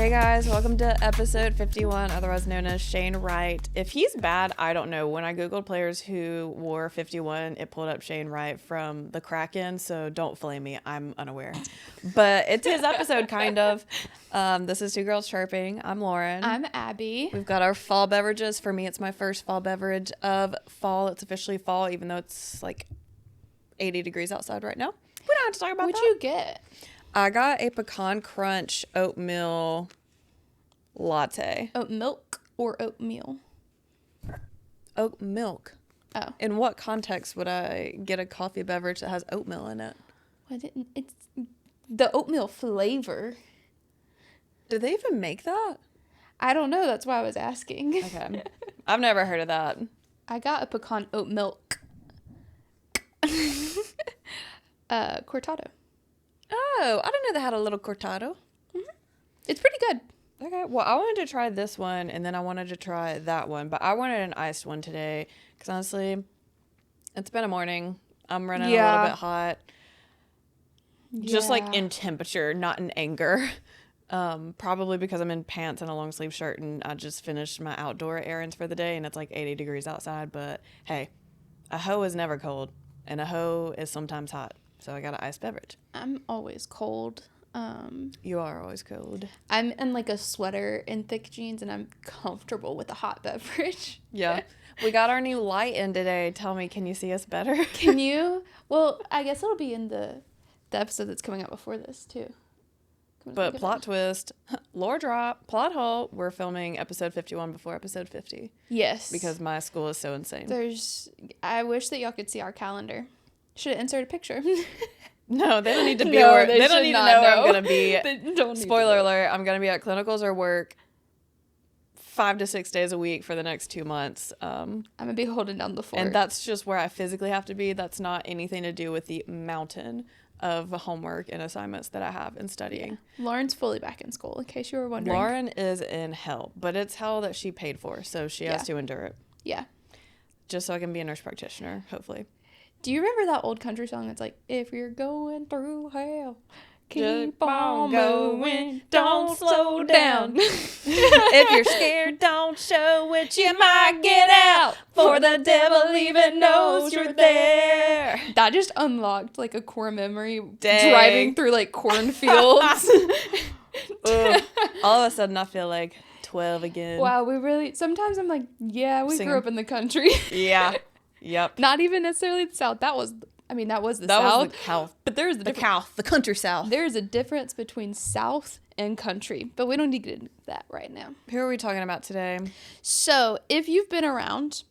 Hey guys, welcome to episode 51, otherwise known as Shane Wright. If he's bad, I don't know. When I googled players who wore 51, it pulled up Shane Wright from the Kraken, so don't flame me. I'm unaware. But it's his episode, kind of. This is Two Girls Chirping. I'm Lauren. I'm Abby. We've got our fall beverages. For me, it's my first fall beverage of fall. It's officially fall, even though it's like 80 degrees outside right now. We don't have to talk about that. What'd you get? I got a pecan crunch oatmeal latte. Oat milk or oatmeal? Oat milk. Oh. In what context would I get a coffee beverage that has oatmeal in it? It's the oatmeal flavor. Do they even make that? I don't know. That's why I was asking. Okay. I've never heard of that. I got a pecan oat milk. Cortado. Oh, I didn't know they had a little cortado. Mm-hmm. It's pretty good. Okay, well, I wanted to try this one, and then I wanted to try that one, but I wanted an iced one today, because honestly, it's been a morning. I'm running a little bit hot. Just like in temperature, not in anger. Probably because I'm in pants and a long sleeve shirt, and I just finished my outdoor errands for the day, and it's like 80 degrees outside, but hey, a hoe is never cold, and a hoe is sometimes hot, so I got an iced beverage. I'm always cold. You are always cold. I'm in like a sweater and thick jeans, and I'm comfortable with a hot beverage. Yeah. We got our new light in today. Tell me, can you see us better? Can you? Well, I guess it'll be in the episode that's coming out before this, too. But plot twist, lore drop, plot hole, we're filming episode 51 before episode 50. Yes. Because my school is so insane. I wish that y'all could see our calendar. Should have inserted a picture. No, they don't need to be No, where they don't should need to not know where know. I'm going to be. They don't need Spoiler to alert, I'm going to be at clinicals or work 5 to 6 days a week for the next 2 months. I'm going to be holding down the fort. And that's just where I physically have to be. That's not anything to do with the mountain of homework and assignments that I have in studying. Yeah. Lauren's fully back in school, in case you were wondering. Lauren is in hell, but it's hell that she paid for, so she has to endure it. Yeah. Just so I can be a nurse practitioner, hopefully. Do you remember that old country song that's like, if you're going through hell, keep on moving, don't slow down. If you're scared, don't show it, you might get out, for the devil even knows you're there. That just unlocked like a core memory. Dang. Driving through like cornfields. All of a sudden I feel like 12 again. Wow, sometimes I'm like, yeah, we grew up in the country. Yeah. Yep. Not even necessarily the South. That was the that South. Was the South. But there's the country South. There's a difference between South and country, but we don't need to get into that right now. Who are we talking about today? So, if you've been around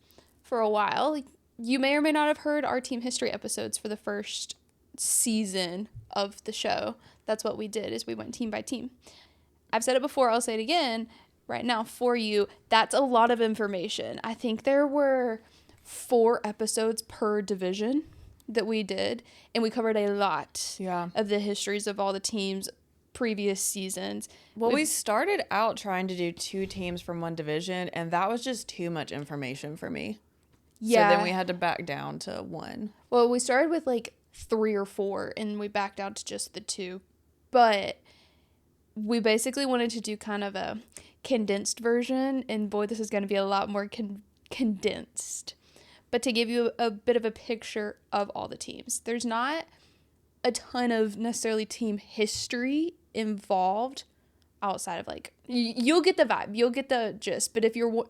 for a while, you may or may not have heard our team history episodes for the first season of the show. That's what we did, is we went team by team. I've said it before, I'll say it again right now for you. That's a lot of information. I think there were 4 episodes per division that we did, and we covered a lot of the histories of all the teams previous seasons. Well, we started out trying to do 2 teams from one division, and that was just too much information for me. Yeah. So then we had to back down to 1. Well, we started with like 3 or 4, and we backed out to just the 2. But we basically wanted to do kind of a condensed version, and boy, this is going to be a lot more condensed. But to give you a bit of a picture of all the teams, there's not a ton of necessarily team history involved outside of like, you'll get the vibe, you'll get the gist. But if you're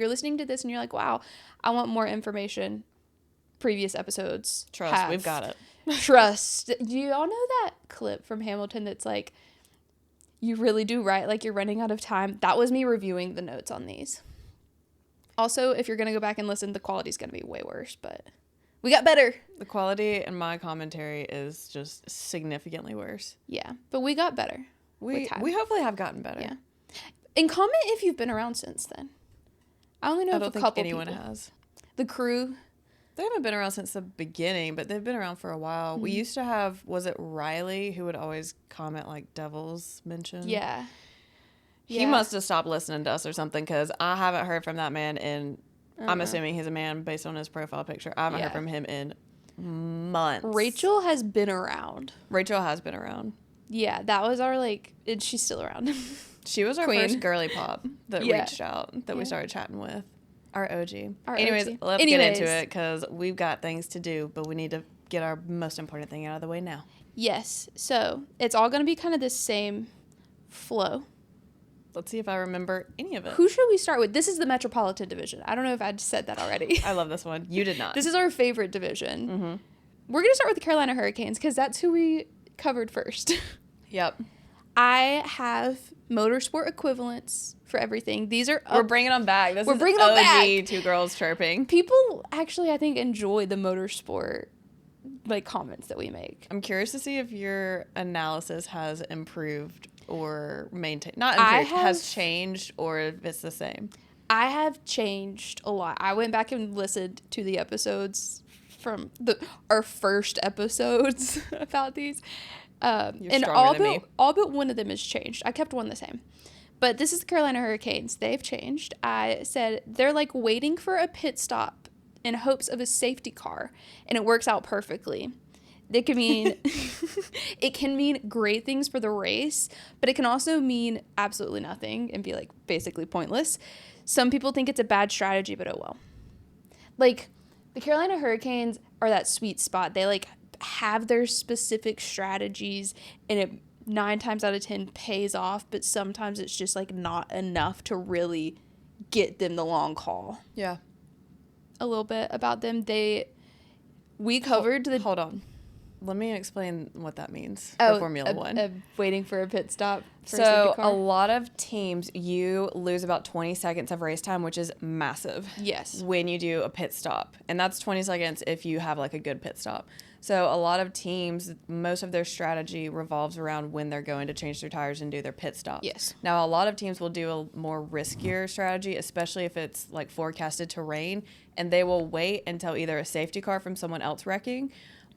listening to this and you're like, wow, I want more information, previous episodes. Trust, we've got it. Trust. Do you all know that clip from Hamilton that's like, you really do write like you're running out of time? That was me reviewing the notes on these. Also, if you're going to go back and listen, the quality's going to be way worse, but we got better. The quality in my commentary is just significantly worse. Yeah, but we got better. We hopefully have gotten better. Yeah. And comment if you've been around since then. I only know of a couple people. I don't think anyone has. The crew. They haven't been around since the beginning, but they've been around for a while. Mm-hmm. We used to have, was it Riley, who would always comment like Devil's Mention? Yeah. He must have stopped listening to us or something, because I haven't heard from that man in, I'm assuming he's a man based on his profile picture. I haven't heard from him in months. Rachel has been around. Rachel has been around. Yeah, that was our, like, and she's still around. She was our Queen. first girly pop that reached out, that we started chatting with. Our OG. Anyways, let's get into it because we've got things to do, but we need to get our most important thing out of the way now. Yes. So it's all going to be kind of the same flow. Let's see if I remember any of it. Who should we start with? This is the Metropolitan division. I don't know if I'd said that already. I love this one. You did not. This is our favorite division. Mm-hmm. We're going to start with the Carolina Hurricanes because that's who we covered first. Yep. I have motorsport equivalents for everything. These are we're bringing them back. We're bringing them back. Two girls chirping. People actually, I think, enjoy the motorsport comments that we make. I'm curious to see if your analysis has improved or maintained. Not improved, has changed, or if it's the same. I have changed a lot. I went back and listened to the episodes from our first episodes about these. And all but one of them has changed. I kept one the same. But this is the Carolina Hurricanes. They've changed. I said they're like waiting for a pit stop in hopes of a safety car, and it works out perfectly. It can mean great things for the race, but it can also mean absolutely nothing and be basically pointless. Some people think it's a bad strategy, but oh well. The Carolina Hurricanes are that sweet spot. They have their specific strategies, and it 9 times out of 10 pays off, but sometimes it's just not enough to really get them the long haul. Yeah. A little bit about them. We covered Hold on. Let me explain what that means for Formula One. Waiting for a pit stop. So a lot of teams, you lose about 20 seconds of race time, which is massive. Yes. When you do a pit stop. And that's 20 seconds if you have a good pit stop. So a lot of teams, most of their strategy revolves around when they're going to change their tires and do their pit stops. Yes. Now, a lot of teams will do a more riskier strategy, especially if it's forecasted to rain, and they will wait until either a safety car from someone else wrecking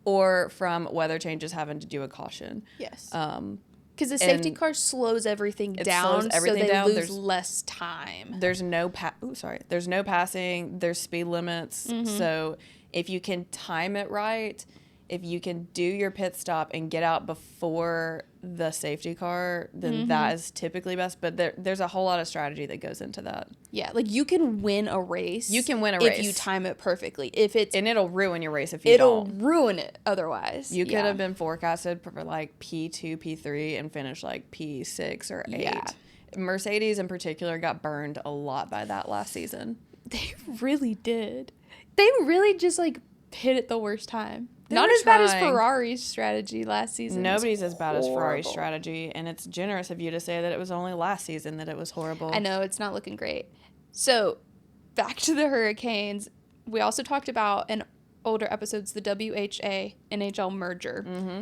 or from weather changes having to do a caution. Yes. Because the safety car slows everything down, so they lose there's less time. There's no There's no passing. There's speed limits. Mm-hmm. So if you can time it right, if you can do your pit stop and get out before the safety car, then that is typically best. But there's a whole lot of strategy that goes into that. Yeah, you can win a race. You can win a race if you time it perfectly. And it'll ruin your race if you don't. It'll ruin it otherwise. You could have been forecasted for P2, P3, and finish P6 or 8. Yeah. Mercedes in particular got burned a lot by that last season. They really did. They really just hit it the worst time. Not as bad as Ferrari's strategy last season. Nobody's as bad as Ferrari's strategy, and it's generous of you to say that it was only last season that it was horrible. I know, it's not looking great. So, back to the Hurricanes. We also talked about in older episodes the WHA NHL merger. Mm-hmm.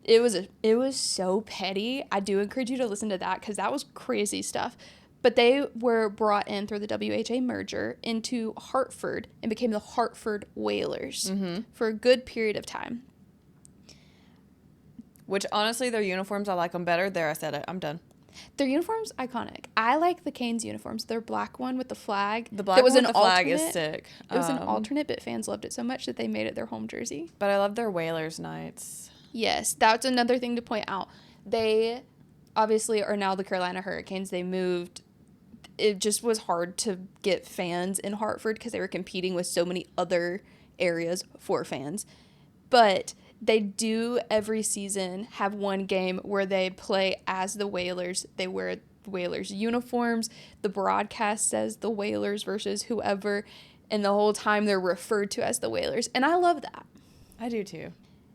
It was so petty. I do encourage you to listen to that because that was crazy stuff. But they were brought in through the WHA merger into Hartford and became the Hartford Whalers for a good period of time. Which, honestly, their uniforms, I like them better. There, I said it. I'm done. Their uniforms, iconic. I like the Canes uniforms. Their black one with the flag. The black one with the flag is sick. It was an alternate, but fans loved it so much that they made it their home jersey. But I love their Whalers nights. Yes, that's another thing to point out. They obviously are now the Carolina Hurricanes. They moved. It just was hard to get fans in Hartford because they were competing with so many other areas for fans. But they do every season have one game where they play as the Whalers. They wear the Whalers uniforms. The broadcast says the Whalers versus whoever. And the whole time they're referred to as the Whalers. And I love that. I do too.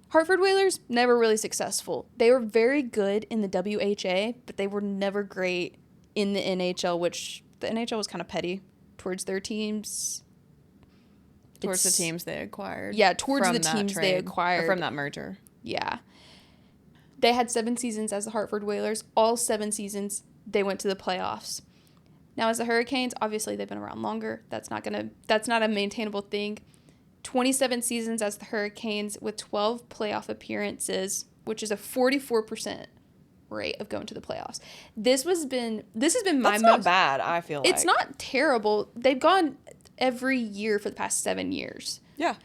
Hartford Whalers, never really successful. They were very good in the WHA, but they were never great in the NHL, which the NHL was kind of petty towards their teams. Towards the teams they acquired. Yeah, towards the teams they acquired. From that merger. Yeah. They had 7 seasons as the Hartford Whalers. All 7 seasons, they went to the playoffs. Now, as the Hurricanes, obviously they've been around longer. That's not a maintainable thing. 27 seasons as the Hurricanes with 12 playoff appearances, which is a 44% rate of going to the playoffs. This has been my That's not bad, I feel like. It's not terrible. They've gone every year for the past 7 years. Yeah.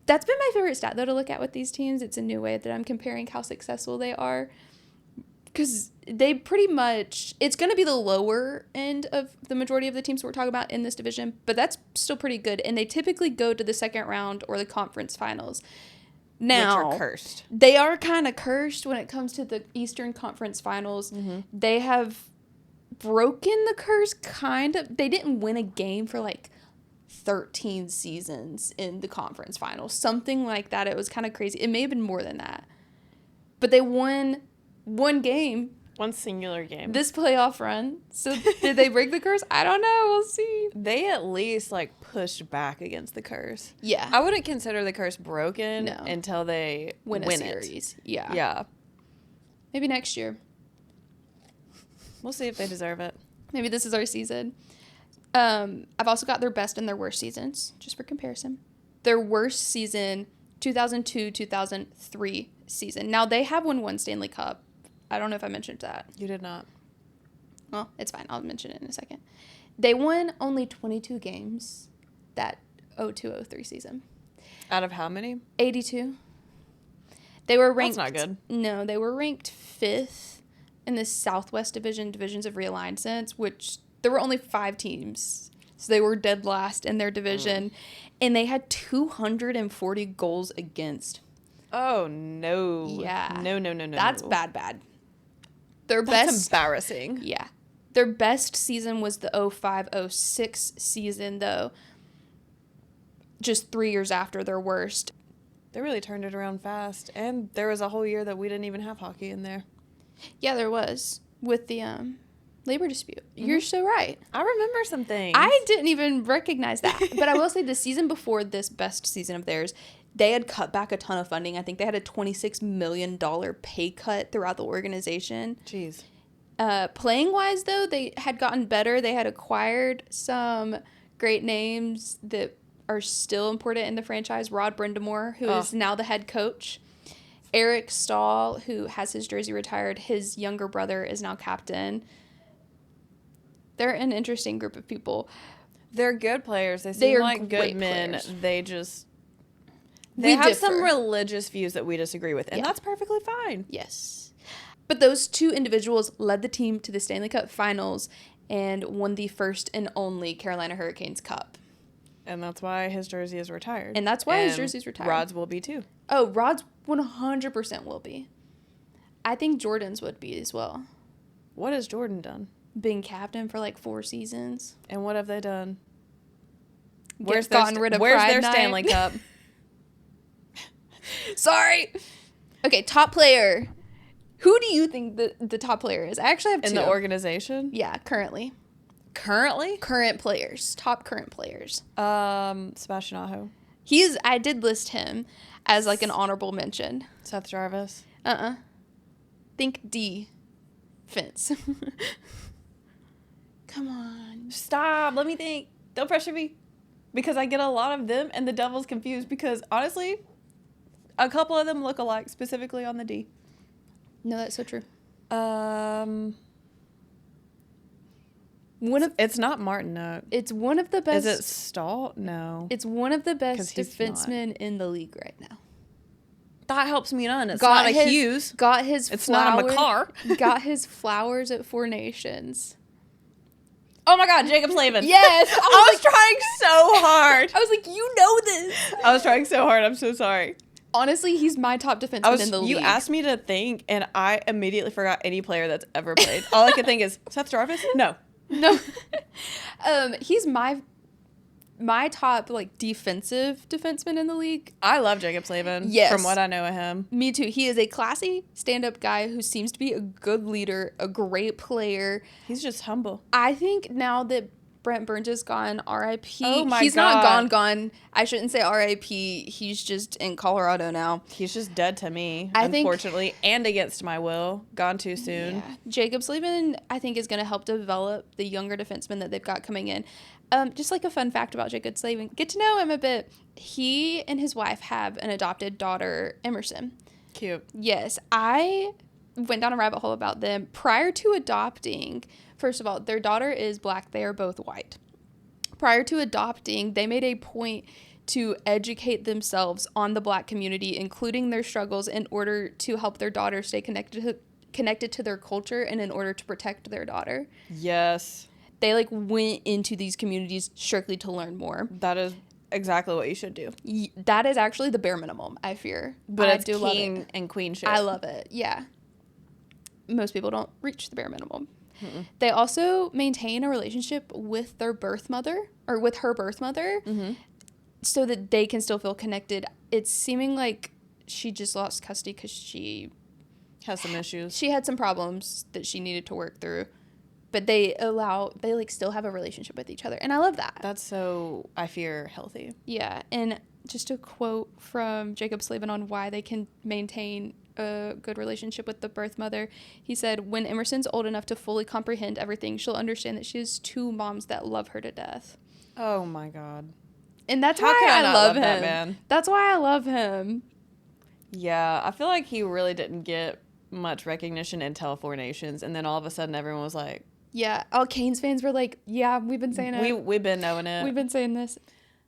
That's been my favorite stat, though, to look at with these teams. It's a new way that I'm comparing how successful they are. because they pretty much, it's going to be the lower end of the majority of the teams we're talking about in this division, but that's still pretty good. And they typically go to the second round or the conference finals. Now, which are cursed. They are kind of cursed when it comes to the Eastern Conference Finals. Mm-hmm. They have broken the curse, kind of. They didn't win a game for like 13 seasons in the conference finals. Something like that. It was kind of crazy. It may have been more than that. But they won one game. One singular game. This playoff run. So did they break the curse? I don't know. We'll see. They at least like pushed back against the curse. Yeah. I wouldn't consider the curse broken until they win a series. Yeah. Yeah. Maybe next year. We'll see if they deserve it. Maybe this is our season. I've also got their best and their worst seasons, just for comparison. Their worst season, 2002-2003 season. Now, they have won one Stanley Cup. I don't know if I mentioned that. You did not. Well, it's fine. I'll mention it in a second. They won only 22 games that 02-03 season. Out of how many? 82. They were ranked... That's not good. No, they were ranked 5th in the Southwest Divisions of Realignment, which there were only 5 teams. So they were dead last in their division. And they had 240 goals against. Oh, no. Yeah. No. That's bad. That's embarrassing. Yeah. Their best season was the 05-06 season, though. Just 3 years after their worst. They really turned it around fast. And there was a whole year that we didn't even have hockey in there. Yeah, there was. With the labor dispute. Mm-hmm. You're so right. I remember some things. I didn't even recognize that. But I will say the season before this best season of theirs, they had cut back a ton of funding. I think they had a $26 million pay cut throughout the organization. Jeez. Playing-wise, though, they had gotten better. They had acquired some great names that are still important in the franchise. Rod Brindamore, who is now the head coach. Eric Stahl, who has his jersey retired. His younger brother is now captain. They're an interesting group of people. They're good players. They seem like good men. Players. They have some religious views that we disagree with, and that's perfectly fine. Yes. But those two individuals led the team to the Stanley Cup Finals and won the first and only Carolina Hurricanes Cup. And that's why his jersey is retired. And that's why his jersey's retired. Rod's will be too. Oh, Rod's 100% will be. I think Jordan's would be as well. What has Jordan done? Being captain for like 4 seasons. And what have they done? Where's their Stanley Cup? Sorry. Okay, top player. Who do you think the top player is? I actually have 2. In the organization? Yeah, currently. Currently? Current players. Top current players. Sebastian Aho. I did list him as like an honorable mention. Seth Jarvis. Think defense. Come on. Stop. Let me think. Don't pressure me. Because I get a lot of them and the Devils confused because honestly, a couple of them look alike, specifically on the D. No, that's so true. It's not Martinook. It's one of the best. Is it Stahl? No. It's one of the best defensemen in the league right now. That helps me none. It's not a Hughes. It's not a McCarr. Got his flowers at 4 Nations. Oh my God, Jacob Slavin. Yes. I was trying so hard. I was like, you know this. I was trying so hard. I'm so sorry. Honestly, he's my top defenseman in the league. You asked me to think, and I immediately forgot any player that's ever played. All I could think is, Seth Jarvis? No. He's my top like defensive defenseman in the league. I love Jacob Slavin. Yes. From what I know of him. Me too. He is a classy stand-up guy who seems to be a good leader, a great player. He's just humble. I think now that Brent Burns is gone, R.I.P. Oh my God. He's not gone. I shouldn't say R.I.P. He's just in Colorado now. He's just dead to me, unfortunately, and against my will. Gone too soon. Yeah. Jacob Slavin, I think, is going to help develop the younger defensemen that they've got coming in. Just like a fun fact about Jacob Slavin, get to know him a bit. He and his wife have an adopted daughter, Emerson. Cute. Yes. I went down a rabbit hole about them. Prior to adopting, first of all, their daughter is black. They are both white. Prior to adopting, they made a point to educate themselves on the black community, including their struggles, in order to help their daughter stay connected connected to their culture and in order to protect their daughter. Yes. They like went into these communities strictly to learn more. That is exactly what you should do. That is actually the bare minimum, I fear. But I it's do love king it. and queen shit. I love it. Yeah. Most people don't reach the bare minimum. They also maintain a relationship with their birth mother, or with her birth mother, so that they can still feel connected. It's seeming like she just lost custody because she has some issues. She had some problems that she needed to work through, but they like still have a relationship with each other, and I love that. That's so, I fear, healthy. Yeah, and just a quote from Jacob Slavin on why they can maintain a good relationship with the birth mother. He said, when Emerson's old enough to fully comprehend everything, she'll understand that she has two moms that love her to death. Oh my God. And that's How why can I love him. That man? That's why I love him. Yeah, I feel like he really didn't get much recognition until Four Nations, and then all of a sudden everyone was like, yeah, all Canes fans were like, yeah, we've been saying it. We've been knowing it. We've been saying this.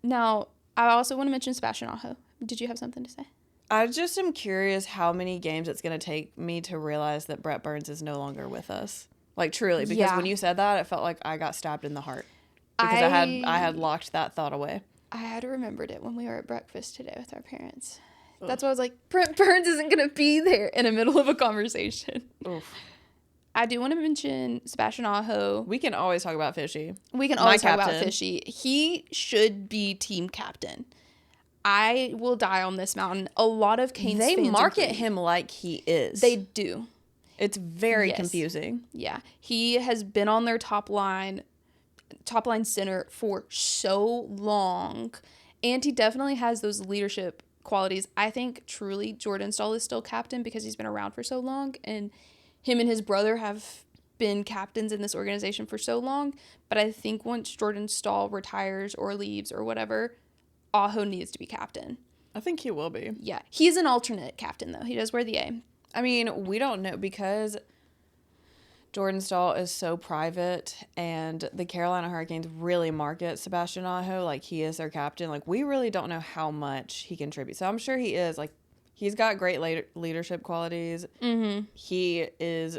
Now, I also want to mention Sebastian Aho. Did you have something to say? I just am curious how many games it's going to take me to realize that Brett Burns is no longer with us. Like, truly. Because when you said that, it felt like I got stabbed in the heart. Because I had locked that thought away. I had remembered it when we were at breakfast today with our parents. Ugh. That's why I was like, Brett Burns isn't going to be there in the middle of a conversation. Oof. I do want to mention Sebastian Aho. We can always talk about Fishy. We can always talk about Fishy. He should be team captain. I will die on this mountain. A lot of Canes fans They market him like he is. They do. It's very confusing. Yeah. He has been on their top line center for so long. And he definitely has those leadership qualities. I think truly Jordan Stahl is still captain because he's been around for so long. And him and his brother have been captains in this organization for so long. But I think once Jordan Stahl retires or leaves or whatever, Aho needs to be captain. I think he will be. Yeah. He's an alternate captain, though. He does wear the A. I mean, we don't know because Jordan Stahl is so private and the Carolina Hurricanes really market Sebastian Aho like he is their captain. Like, we really don't know how much he contributes. So I'm sure he is. Like, he's got great leadership qualities. Mm-hmm. He is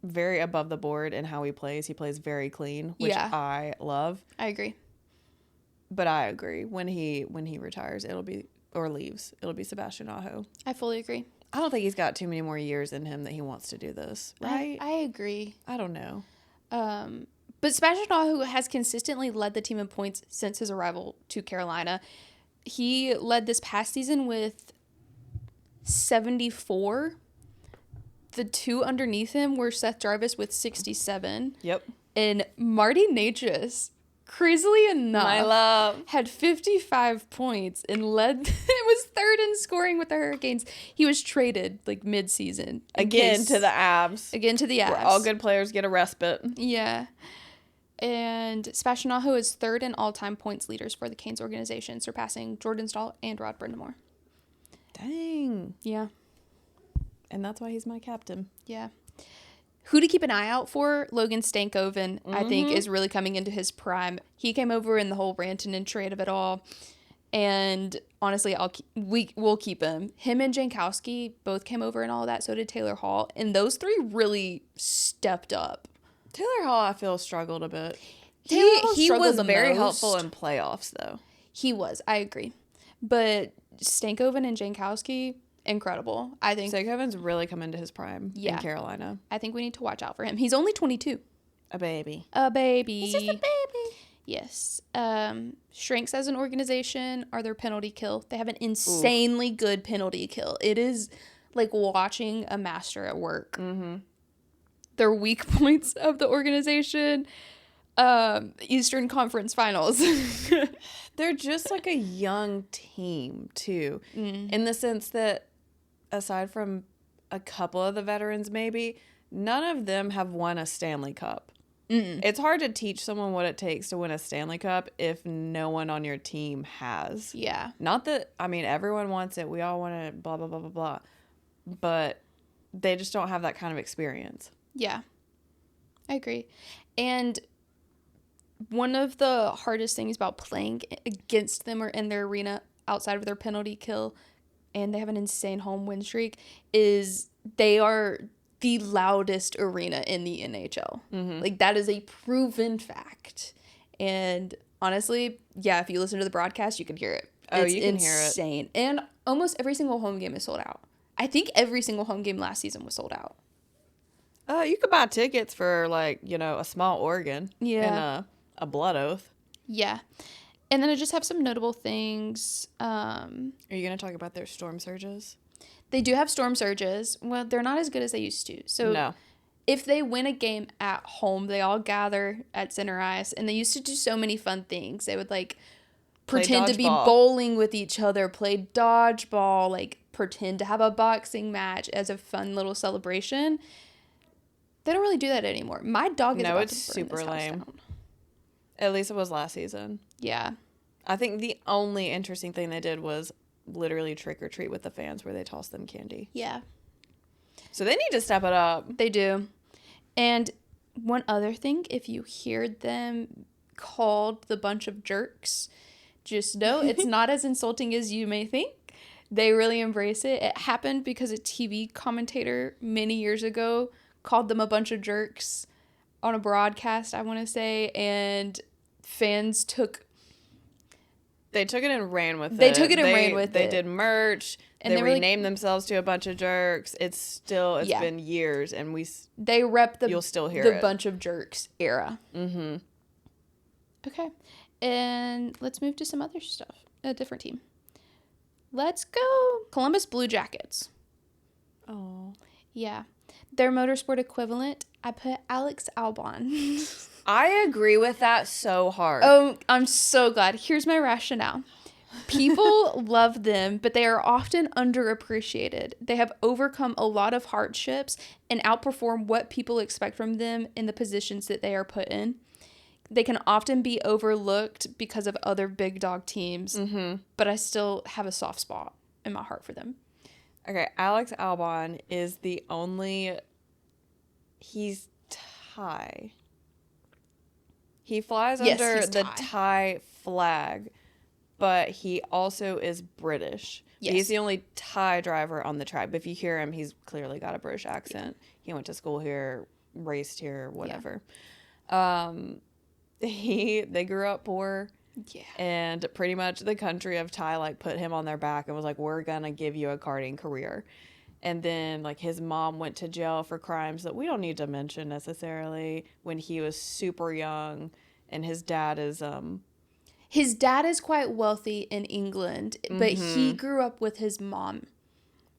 very above the board in how he plays. He plays very clean, which I love. I agree. But I agree. When he retires, leaves, it'll be Sebastian Aho. I fully agree. I don't think he's got too many more years in him that he wants to do this, right? I agree. I don't know. But Sebastian Aho has consistently led the team in points since his arrival to Carolina. He led this past season with 74. The two underneath him were Seth Jarvis with 67. Yep. And Marty Natchez, crazily enough, my love, had 55 points and led. It was third in scoring with the Hurricanes. He was traded like mid-season again to the Abs. Where all good players get a respite. Yeah. And Sebastian Aho is third in all-time points leaders for the Canes organization, surpassing Jordan Stahl and Rod Brindamore. Dang. Yeah. And that's why he's my captain. Yeah. Who to keep an eye out for? Logan Stankoven, I think, is really coming into his prime. He came over in the whole Rantanen trade of it all. And honestly, we'll keep him. Him and Jankowski both came over and all of that. So did Taylor Hall. And those three really stepped up. Taylor Hall, I feel, struggled a bit. He was very helpful in playoffs, though. He was. I agree. But Stankoven and Jankowski, incredible. I think Stankoven's really come into his prime in Carolina. I think we need to watch out for him. He's only 22. A baby. He's just a baby. Yes. Shrinks as an organization are their penalty kill. They have an insanely good penalty kill. It is like watching a master at work. Mm-hmm. Their weak points of the organization, Eastern Conference Finals. They're just like a young team, too, in the sense that aside from a couple of the veterans, maybe, none of them have won a Stanley Cup. Mm-mm. It's hard to teach someone what it takes to win a Stanley Cup if no one on your team has. Yeah. Not that, I mean, everyone wants it. We all want it, blah, blah, blah, blah, blah. But they just don't have that kind of experience. Yeah. I agree. And one of the hardest things about playing against them or in their arena outside of their penalty kill, and they have an insane home win streak, is they are the loudest arena in the NHL. Mm-hmm. Like, that is a proven fact. And honestly, yeah, if you listen to the broadcast, you can hear it. Oh, it's you can insane. hear it. And almost every single home game is sold out. I think every single home game last season was sold out. You could buy tickets for, like, you know, a small organ. Yeah. And a blood oath. Yeah. And then I just have some notable things. Are you going to talk about their storm surges? They do have storm surges. Well, they're not as good as they used to. So no. If they win a game at home, they all gather at center ice. And they used to do so many fun things. They would, like, pretend to be bowling with each other, play dodgeball, like, pretend to have a boxing match as a fun little celebration. They don't really do that anymore. My dog is about to burn this house super lame. down. At least it was last season. Yeah. I think the only interesting thing they did was literally trick or treat with the fans where they tossed them candy. Yeah. So they need to step it up. They do. And one other thing, if you hear them called the bunch of jerks, just know it's not as insulting as you may think. They really embrace it. It happened because a TV commentator many years ago called them a bunch of jerks on a broadcast, I want to say, and fans took... They took it and ran with it. They did merch. And they renamed themselves to a bunch of jerks. It's been years, and they rep you'll still hear the bunch of jerks era. Mm-hmm. Okay, and let's move to some other stuff. A different team. Let's go Columbus Blue Jackets. Oh. Yeah. Their motorsport equivalent, I put Alex Albon. I agree with that so hard. Oh, I'm so glad. Here's my rationale. People love them, but they are often underappreciated. They have overcome a lot of hardships and outperform what people expect from them in the positions that they are put in. They can often be overlooked because of other big dog teams, but I still have a soft spot in my heart for them. Okay, Alex Albon is the only... He's Thai. He flies under the Thai flag, but he also is British. Yes. He's the only Thai driver on the track. But if you hear him, he's clearly got a British accent. Yeah. He went to school here, raced here, whatever. Yeah. They grew up poor. Yeah. And pretty much the country of Thai, like, put him on their back and was like, we're going to give you a karting career. And then, like, his mom went to jail for crimes that we don't need to mention necessarily when he was super young. And his dad is... His dad is quite wealthy in England, but he grew up with his mom.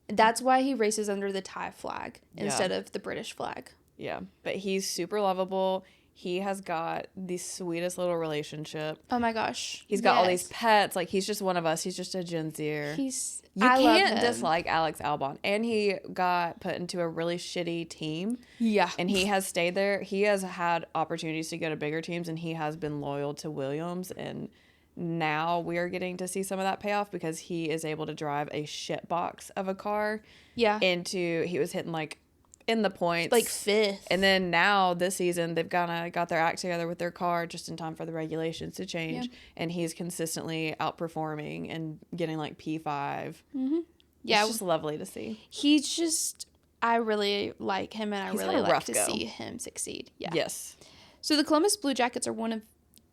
That's why he races under the Thai flag instead of the British flag. Yeah, but he's super lovable. He has got the sweetest little relationship. Oh my gosh. He's got all these pets. Like, he's just one of us. He's just a Gen Zer. You love can't him. dislike Alex Albon. And he got put into a really shitty team. Yeah. And he has stayed there. He has had opportunities to go to bigger teams, and he has been loyal to Williams. And now we are getting to see some of that payoff because he is able to drive a shit box of a car. Yeah. He was hitting, like, in the points. Like 5th. And then now this season they've kind of got their act together with their car just in time for the regulations to change. Yeah. And he's consistently outperforming and getting like P5. Mm-hmm. Yeah. It's just lovely to see. He's just, I really like him, and I really like to see him succeed. Yeah. Yes. So the Columbus Blue Jackets are one of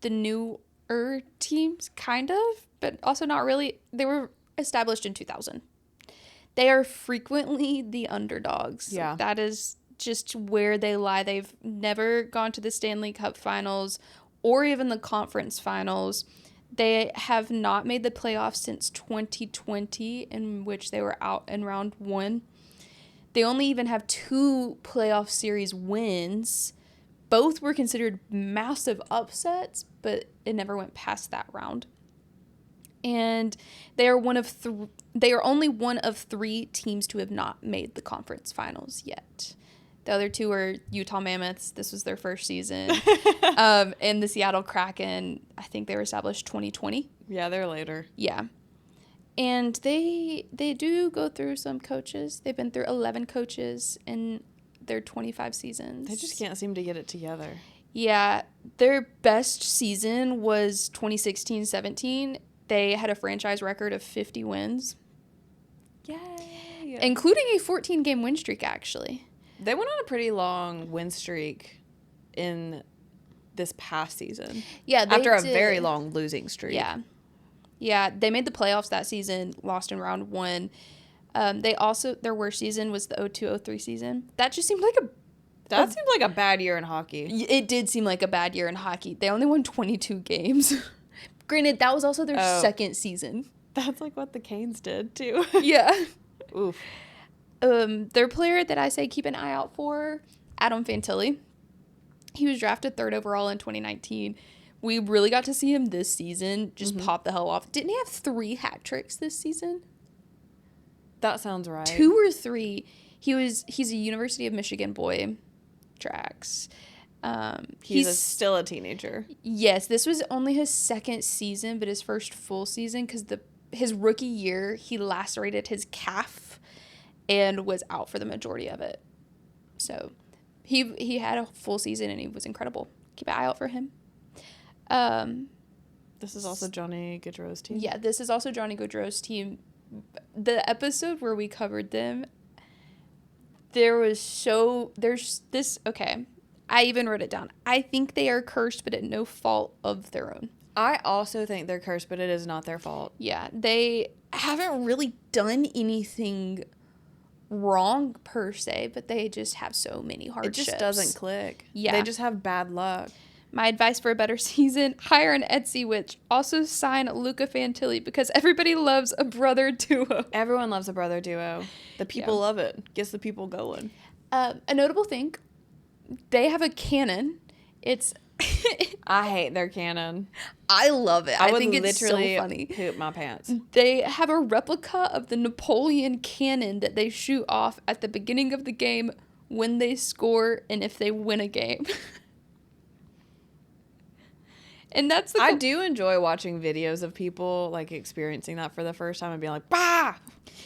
the newer teams, kind of, but also not really. They were established in 2000. They are frequently the underdogs. Yeah. That is just where they lie. They've never gone to the Stanley Cup finals or even the conference finals. They have not made the playoffs since 2020, in which they were out in round 1. They only even have 2 playoff series wins. Both were considered massive upsets, but it never went past that round. And they are only one of 3 teams to have not made the conference finals yet. The other 2 are Utah Mammoths. This was their first season. And the Seattle Kraken, I think they were established 2020. Yeah, they're later. Yeah. And they do go through some coaches. They've been through 11 coaches in their 25 seasons. They just can't seem to get it together. Yeah. Their best season was 2016-17. They had a franchise record of 50 wins. Yay! Including a 14-game win streak, actually. They went on a pretty long win streak in this past season. Yeah, after a very long losing streak. Yeah. Yeah, they made the playoffs that season, lost in round 1. Their worst season was the 02-03 season. That just seemed like a bad year in hockey. It did seem like a bad year in hockey. They only won 22 games. Granted, that was also their second season. That's like what the Canes did, too. Yeah. Oof. Their player that I say keep an eye out for, Adam Fantilli. He was drafted 3rd overall in 2019. We really got to see him this season just pop the hell off. Didn't he have 3 hat tricks this season? That sounds right. 2 or 3. He's a University of Michigan boy. Tracks. He's still a teenager. Yes, this was only his 2nd season, but his first full season because his rookie year he lacerated his calf and was out for the majority of it. So he had a full season and he was incredible. Keep an eye out for him. This is also Johnny Gaudreau's team. Yeah, this is also Johnny Gaudreau's team. The episode where we covered them, there's this, okay, I even wrote it down. I think they are cursed, but at no fault of their own. I also think they're cursed, but it is not their fault. Yeah, they haven't really done anything wrong per se, but they just have so many hardships. It just doesn't click. Yeah. They just have bad luck. My advice for a better season, hire an Etsy witch. Also sign Luca Fantilli because everybody loves a brother duo. Everyone loves a brother duo. The people love it. Gets the people going. A notable thing, they have a cannon. It's... I hate their cannon. I love it. I think it's so funny. Poop my pants. They have a replica of the Napoleon cannon that they shoot off at the beginning of the game when they score and if they win a game. And that's I do enjoy watching videos of people like experiencing that for the first time and being like, bah!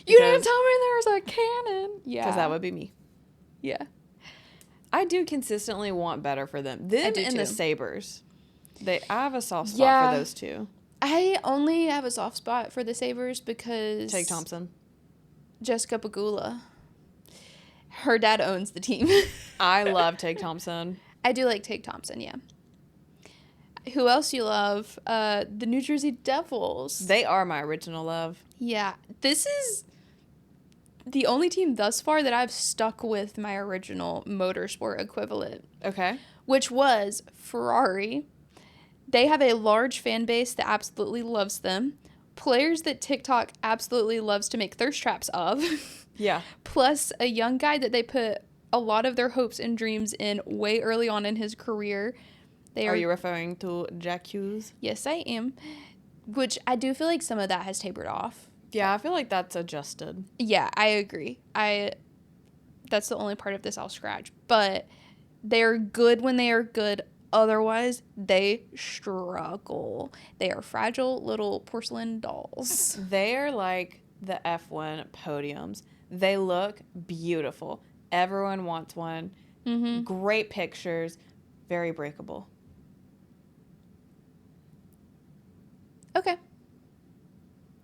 You didn't tell me there was a cannon. Yeah. Because that would be me. Yeah. I do consistently want better for them. Them and the Sabres. I have a soft spot for those two. I only have a soft spot for the Sabres because... Take Thompson. Jessica Pegula. Her dad owns the team. I love Take Thompson. I do like Take Thompson, yeah. Who else you love? The New Jersey Devils. They are my original love. Yeah. This is the only team thus far that I've stuck with my original motorsport equivalent. Okay. Which was Ferrari. They have a large fan base that absolutely loves them. Players that TikTok absolutely loves to make thirst traps of. Yeah. Plus a young guy that they put a lot of their hopes and dreams in way early on in his career. Are you referring to Jack Hughes? Yes, I am. Which I do feel like some of that has tapered off. Yeah, I feel like that's adjusted. Yeah, I agree. That's the only part of this I'll scratch. But they're good when they are good. Otherwise, they struggle. They are fragile little porcelain dolls. They are like the F1 podiums. They look beautiful. Everyone wants one. Mm-hmm. Great pictures. Very breakable. Okay.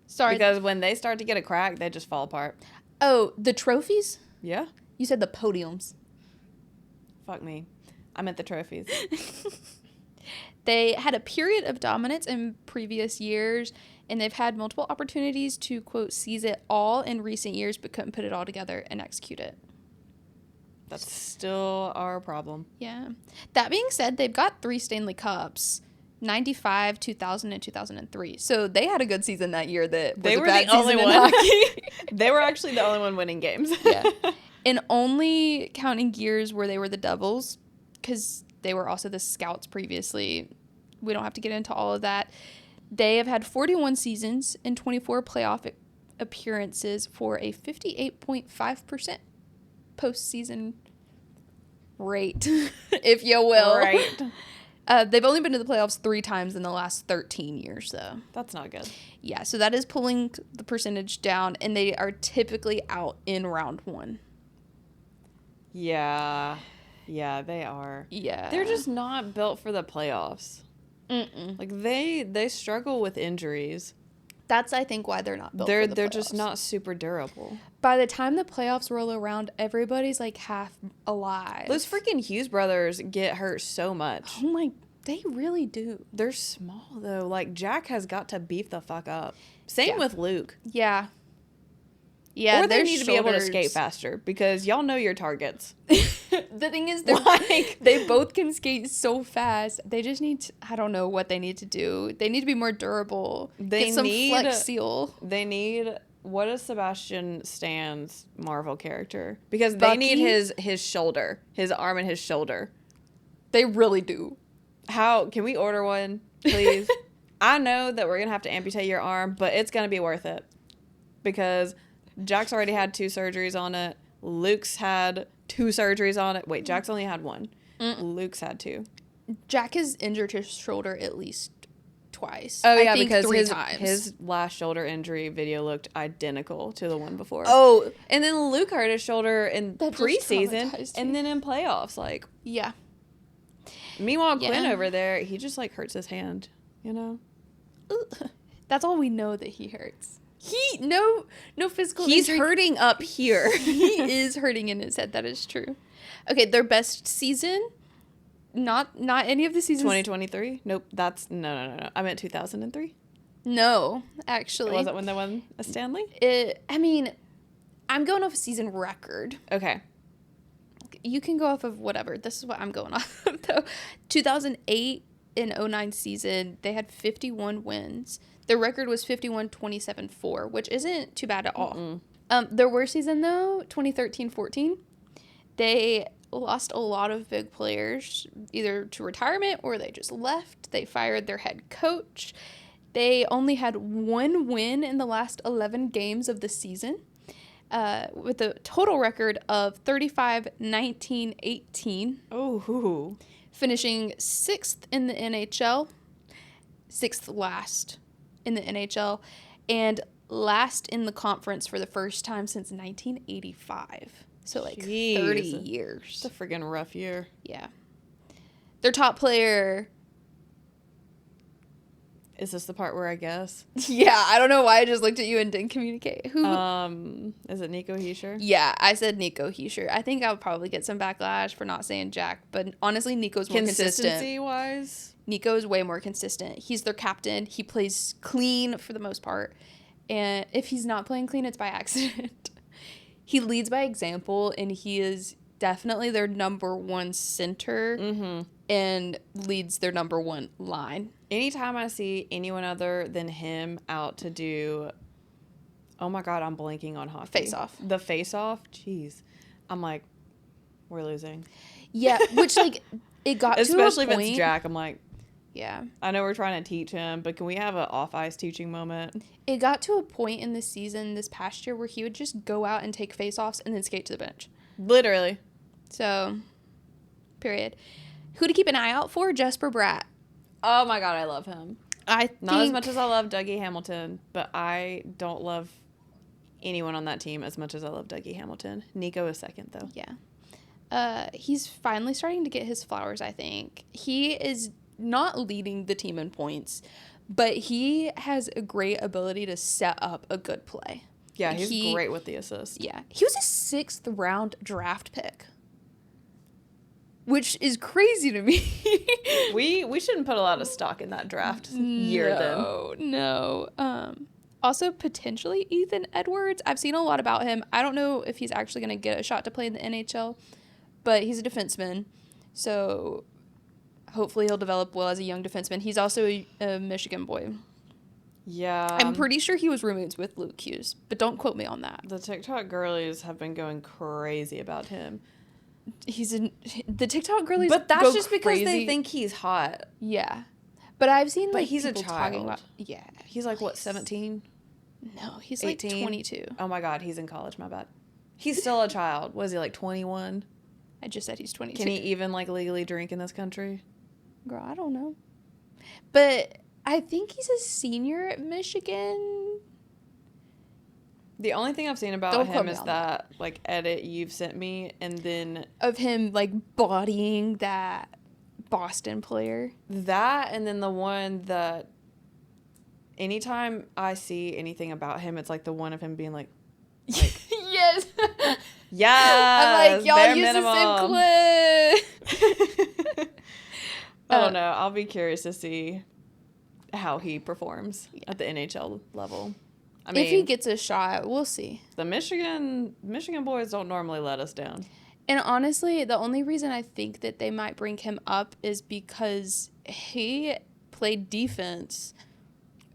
Sorry. Because when they start to get a crack, they just fall apart. Oh, the trophies? Yeah. You said the podiums. Fuck me. I meant the trophies. They had a period of dominance in previous years, and they've had multiple opportunities to, quote, seize it all in recent years, but couldn't put it all together and execute it. That's still our problem. Yeah. That being said, they've got 3 Stanley Cups. 95, 2000, and 2003. So they had a good season that year. They were the only one. They were actually the only one winning games. Yeah. And only counting years where they were the Devils, because they were also the Scouts previously. We don't have to get into all of that. They have had 41 seasons and 24 playoff appearances for a 58.5% postseason rate, if you will. Right. They've only been to the playoffs 3 times in the last 13 years, though. That's not good. Yeah, so that is pulling the percentage down, and they are typically out in round 1. Yeah. Yeah, they are. Yeah. They're just not built for the playoffs. Mm-mm. Like, they struggle with injuries. That's, I think, why they're not built They're for the they're playoffs. just not super durable. By the time the playoffs roll around, everybody's like half alive. Those freaking Hughes brothers get hurt so much. Oh my, they really do. They're small though. Like Jack has got to beef the fuck up. Same with Luke. Yeah. Yeah, or they need to be able to skate faster because y'all know your targets. The thing is, they both can skate so fast. They just need I don't know what they need to do. They need to be more durable. They Get some need Flex Seal. They need, what is Sebastian Stan's Marvel character? Because Bucky? they need his shoulder, his arm and his shoulder. They really do. How can we order one, please? I know that we're gonna have to amputate your arm, but it's gonna be worth it because Jack's already had 2 surgeries on it. Luke's had 2 surgeries on it. Wait, Jack's only had 1. Luke's had 2. Jack has injured his shoulder at least twice. Oh yeah, I think because 3 times. his last shoulder injury video looked identical to the one before. Oh, and then Luke hurt his shoulder in preseason and then in playoffs. Like, yeah. Meanwhile, Quinn over there, he just like hurts his hand. You know, that's all we know that he hurts. No physical He's injury. hurting up here. He is hurting in his head. That is true. Okay, their best season. Not any of the seasons. 2023? Nope. That's no. I meant 2003. No, actually. Was it when they won a Stanley? I mean, I'm going off a season record. Okay. You can go off of whatever. This is what I'm going off of, though. 2008 and 09 season, they had 51 wins. Their record was 51-27-4, which isn't too bad at all. Their worst season, though, 2013-14, they lost a lot of big players, either to retirement or they just left. They fired their head coach. They only had 1 win in the last 11 games of the season, with a total record of 35-19-18. Oh, finishing 6th in the NHL, 6th last in the NHL, and last in the conference for the first time since 1985. So, like, jeez. 30 years. It's a friggin' rough year. Yeah. Their top player... Is this the part where I guess? Yeah, I don't know why I just looked at you and didn't communicate. Who? Is it Nico Hischier? Yeah, I said Nico Hischier. I think I'll probably get some backlash for not saying Jack, but honestly, Nico's more consistent. Consistency-wise? Nico is way more consistent. He's their captain. He plays clean for the most part. And if he's not playing clean, it's by accident. He leads by example, and he is definitely their number 1 center and leads their number 1 line. Anytime I see anyone other than him out to do, oh my God, I'm blanking on hockey. Face-off. The face-off? Jeez. I'm like, we're losing. Yeah, which, like, it got especially to a point. if it's Jack. I'm like, yeah. I know we're trying to teach him, but can we have an off-ice teaching moment? It got to a point in the season this past year where he would just go out and take face-offs and then skate to the bench. Literally. So, period. Who to keep an eye out for? Jesper Bratt. Oh my God, I love him. Not Not as much as I love Dougie Hamilton, but I don't love anyone on that team as much as I love Dougie Hamilton. Nico is second, though. Yeah. He's finally starting to get his flowers, I think. He is not leading the team in points, but he has a great ability to set up a good play. Yeah, he's great with the assist. Yeah. He was a 6th round draft pick, which is crazy to me. We shouldn't put a lot of stock in that draft year then. No. Also, potentially Ethan Edwards. I've seen a lot about him. I don't know if he's actually going to get a shot to play in the NHL, but he's a defenseman. So hopefully he'll develop well as a young defenseman. He's also a Michigan boy. Yeah. I'm pretty sure he was roommates with Luke Hughes, but don't quote me on that. The TikTok girlies have been going crazy about him. The TikTok girlies But that's go just crazy. because they think he's hot. Yeah. But I've seen But like he's a people child. talking about He's like what, 17? No, he's 18? like 22. Oh my God, he's in college, my bad. He's still a child. Was he like 21? I just said he's 22. Can he even like legally drink in this country? Girl, I don't know. But I think he's a senior at Michigan. The only thing I've seen about Don't quote him me is on that like edit you've sent me, and then Of him like bodying that Boston player. that, and then the one that anytime I see anything about him, it's like the one of him being like yes. yeah. I'm like, y'all use the same clip. I don't know. I'll be curious to see how he performs at the NHL level. I mean, if he gets a shot, we'll see. The Michigan boys don't normally let us down. And honestly, the only reason I think that they might bring him up is because he played defense.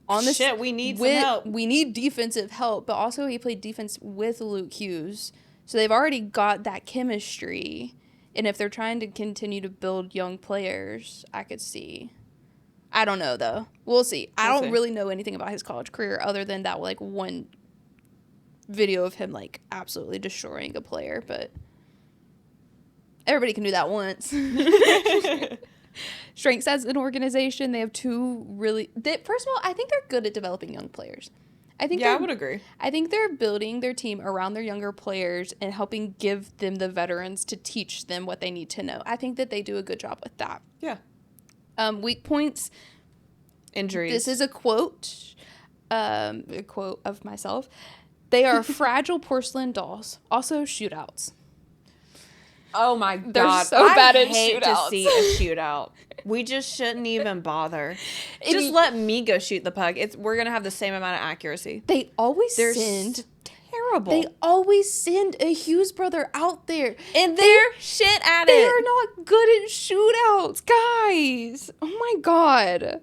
We need some help. We need defensive help, but also he played defense with Luke Hughes. So they've already got that chemistry. And if they're trying to continue to build young players, I could see. I don't know, though. We'll see. I don't really know anything about his college career other than that, like, one video of him, like, absolutely destroying a player. But everybody can do that once. Strengths as an organization, they have two really... first of all, I think they're good at developing young players. I would agree. I think they're building their team around their younger players and helping give them the veterans to teach them what they need to know. I think that they do a good job with that. Yeah. Weak points. Injuries. This is a quote of myself. They are fragile porcelain dolls. Also, shootouts. Oh my God. They're so bad at shootouts. I hate to see a shootout. We just shouldn't even bother. Just let me go shoot the puck. We're going to have the same amount of accuracy. They're terrible. They always send a Hughes brother out there. And they're shit at it. They are not good at shootouts, guys. Oh my God.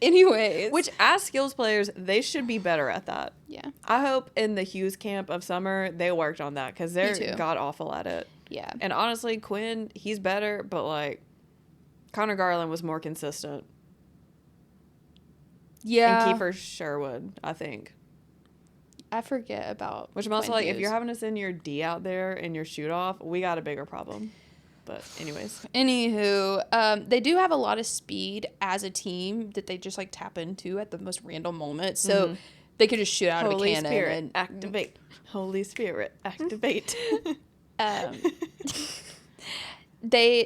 Anyways. Which, as skills players, they should be better at that. Yeah. I hope in the Hughes camp of summer, they worked on that because they're god-awful at it. Yeah. And honestly, Quinn, he's better, but, like, Connor Garland was more consistent. Yeah. And Kiefer Sherwood, I think. I forget about Which I'm also like, if you're having to send your D out there in your shoot-off, we got a bigger problem. But anyways. Anywho, they do have a lot of speed as a team that they just, like, tap into at the most random moment. So they could just shoot out of a cannon. Holy Spirit, activate. Holy Spirit, activate.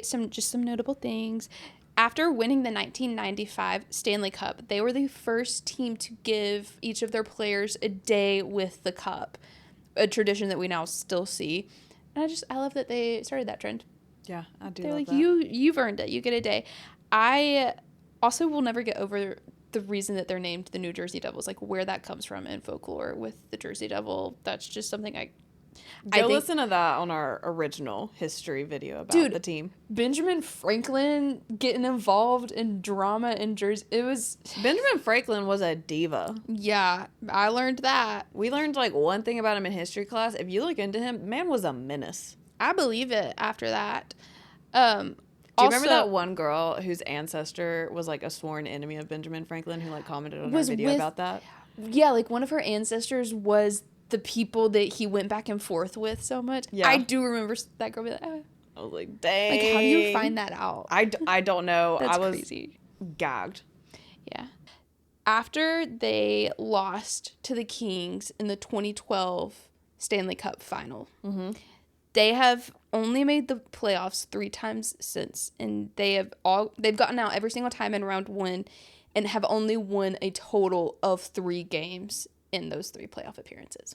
Some notable things. After winning the 1995 Stanley Cup, they were the first team to give each of their players a day with the cup, a tradition that we now still see. And I love that they started that trend. Yeah, I do. They're love like, that. You've earned it. You get a day. I also will never get over the reason that they're named the New Jersey Devils, like where that comes from in folklore with the Jersey Devil. That's just something I think listen to that on our original history video about the team. Benjamin Franklin getting involved in drama in Jersey. Benjamin Franklin was a diva. Yeah, I learned that. We learned like one thing about him in history class. If you look into him, man was a menace. I believe it after that. Do you remember that one girl whose ancestor was like a sworn enemy of Benjamin Franklin who like commented on our video about that? Yeah, like one of her ancestors was the people that he went back and forth with so much. Yeah. I do remember that girl be like, oh. I was like, dang. Like, how do you find that out? I don't know. That's I was crazy. Gagged. Yeah. After they lost to the Kings in the 2012 Stanley Cup final, they have only made the playoffs 3 times since, and they've gotten out every single time in round 1 and have only won a total of 3 games in those 3 playoff appearances.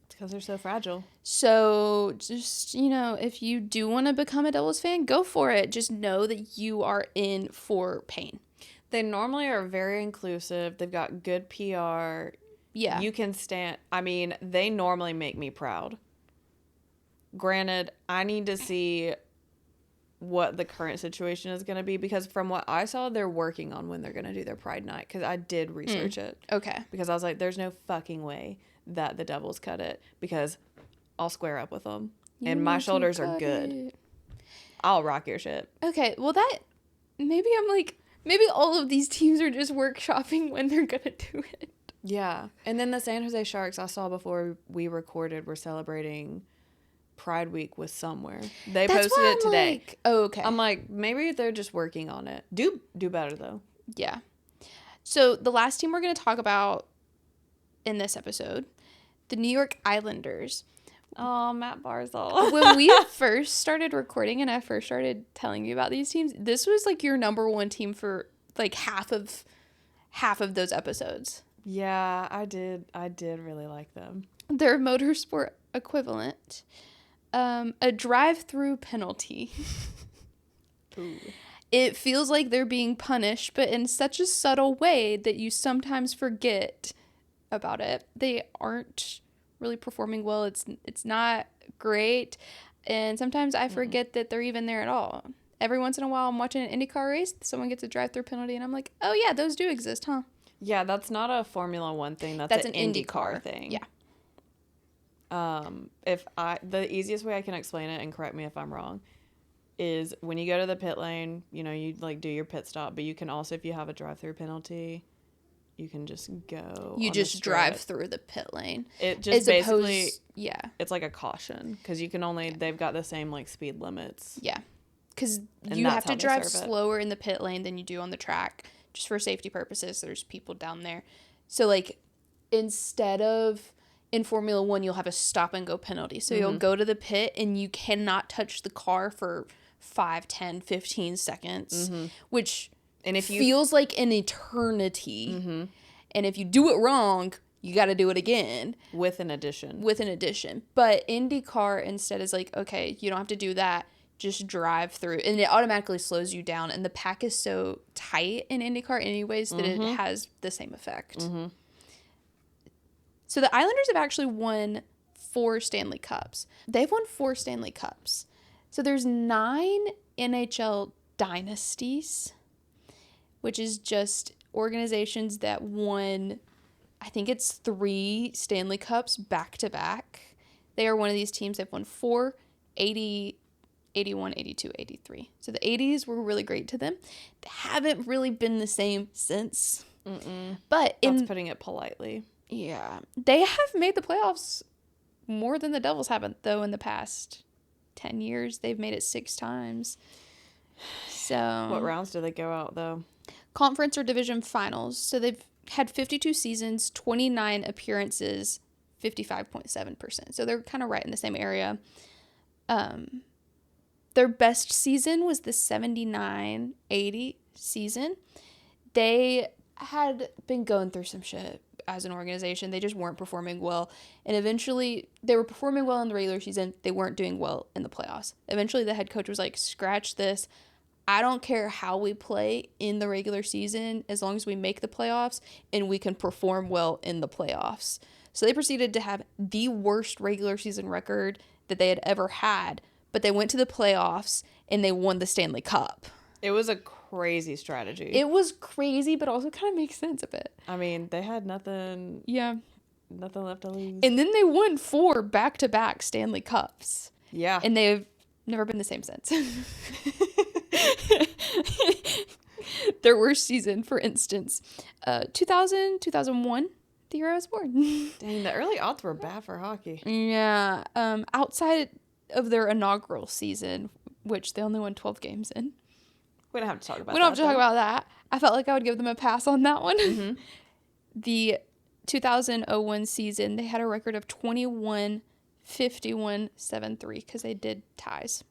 It's because they're so fragile. So just, if you do want to become a Devils fan, go for it. Just know that you are in for pain. They normally are very inclusive. They've got good PR. Yeah. You can stand. I mean, they normally make me proud. Granted, I need to see what the current situation is going to be because from what I saw, they're working on when they're going to do their Pride Night because I did research it. Okay. Because I was like, there's no fucking way that the Devils cut it because I'll square up with them. And my shoulders are good. I'll rock your shit. Okay, well maybe all of these teams are just workshopping when they're going to do it. Yeah. And then the San Jose Sharks I saw before we recorded were celebrating Pride Week with somewhere. They posted it today. Like, oh, okay. I'm like, maybe they're just working on it. Do better though. Yeah. So the last team we're going to talk about in this episode, the New York Islanders. Oh, Matt Barzal. When we first started recording and I first started telling you about these teams, this was like your number 1 team for like half of half of those episodes. Yeah, I did really like them. Their motorsport equivalent, a drive-through penalty. Ooh. It feels like they're being punished, but in such a subtle way that you sometimes forget about it. They aren't really performing well. It's not great, and sometimes I forget that they're even there at all. Every once in a while, I'm watching an IndyCar race, someone gets a drive-through penalty, and I'm like, oh yeah, those do exist, huh? Yeah, that's not a Formula One thing. That's an IndyCar thing. Yeah. The easiest way I can explain it, and correct me if I'm wrong, is when you go to the pit lane, you know, you like do your pit stop, but you can also, if you have a drive-through penalty, you can just go. You just drive through the pit lane. It just basically, yeah. It's like a caution because you can only, they've got the same like speed limits. Yeah. Because you have to drive slower in the pit lane than you do on the track, just for safety purposes. There's people down there. So, like, instead of in Formula One, you'll have a stop and go penalty. So you'll go to the pit and you cannot touch the car for 5, 10, 15 seconds, which feels like an eternity. And if you do it wrong, you got to do it again. With an addition. But IndyCar instead is like, okay, you don't have to do that. Just drive through. And it automatically slows you down. And the pack is so tight in IndyCar anyways that it has the same effect. So the Islanders have actually won 4 Stanley Cups. They've won 4 Stanley Cups. So there's 9 NHL dynasties, which is just organizations that won, I think it's 3 Stanley Cups back to back. They are one of these teams. They've won 4, 80, 81, 82, 83. So the 80s were really great to them. They haven't really been the same since. But that's putting it politely. Yeah. They have made the playoffs more than the Devils haven't, though, in the past 10 years. They've made it 6 times. So what rounds do they go out, though? Conference or division finals. So they've had 52 seasons, 29 appearances, 55.7%. So they're kind of right in the same area. Their best season was the 79-80 season. They had been going through some shit as an organization. They just weren't performing well. And eventually, they were performing well in the regular season. They weren't doing well in the playoffs. Eventually, the head coach was like, scratch this. I don't care how we play in the regular season as long as we make the playoffs and we can perform well in the playoffs. So they proceeded to have the worst regular season record that they had ever had. But they went to the playoffs and they won the Stanley Cup. It was a crazy strategy. It was crazy, but also kind of makes sense a bit. I mean, they had nothing. Yeah. Nothing left to lose. And then they won 4 back-to-back Stanley Cups. Yeah. And they've never been the same since. Their worst season, for instance, 2000, 2001, the year I was born. Dang, the early aughts were bad for hockey. Yeah. Outside of their inaugural season, which they only won 12 games in. We don't have to talk about that. We don't have to talk about that. I felt like I would give them a pass on that one. The 2001 season, they had a record of 21, 51, 7-3 because they did ties.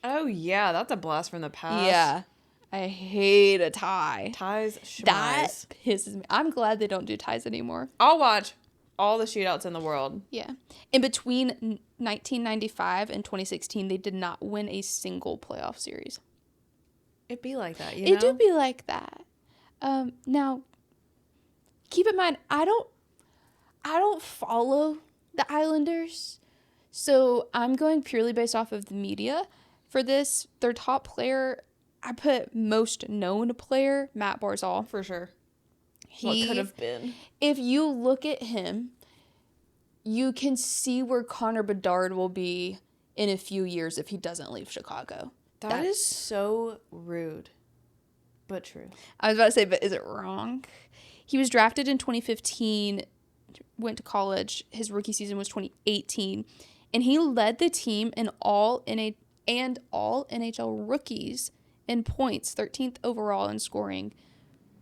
Oh, yeah. That's a blast from the past. Yeah. I hate a tie. Ties, schmize. That pisses me. I'm glad they don't do ties anymore. I'll watch all the shootouts in the world. Yeah. In between 1995 and 2016, they did not win a single playoff series. It'd be like that, you know? It do be like that. Now, keep in mind, I don't follow the Islanders, so I'm going purely based off of the media for this. Their top player, I put most known player, Matt Barzal. For sure. He what could have been. If you look at him, you can see where Connor Bedard will be in a few years if he doesn't leave Chicago. That is so rude, but true. I was about to say, but is it wrong? He was drafted in 2015, went to college. His rookie season was 2018, and he led the team in all NHL rookies in points, 13th overall in scoring.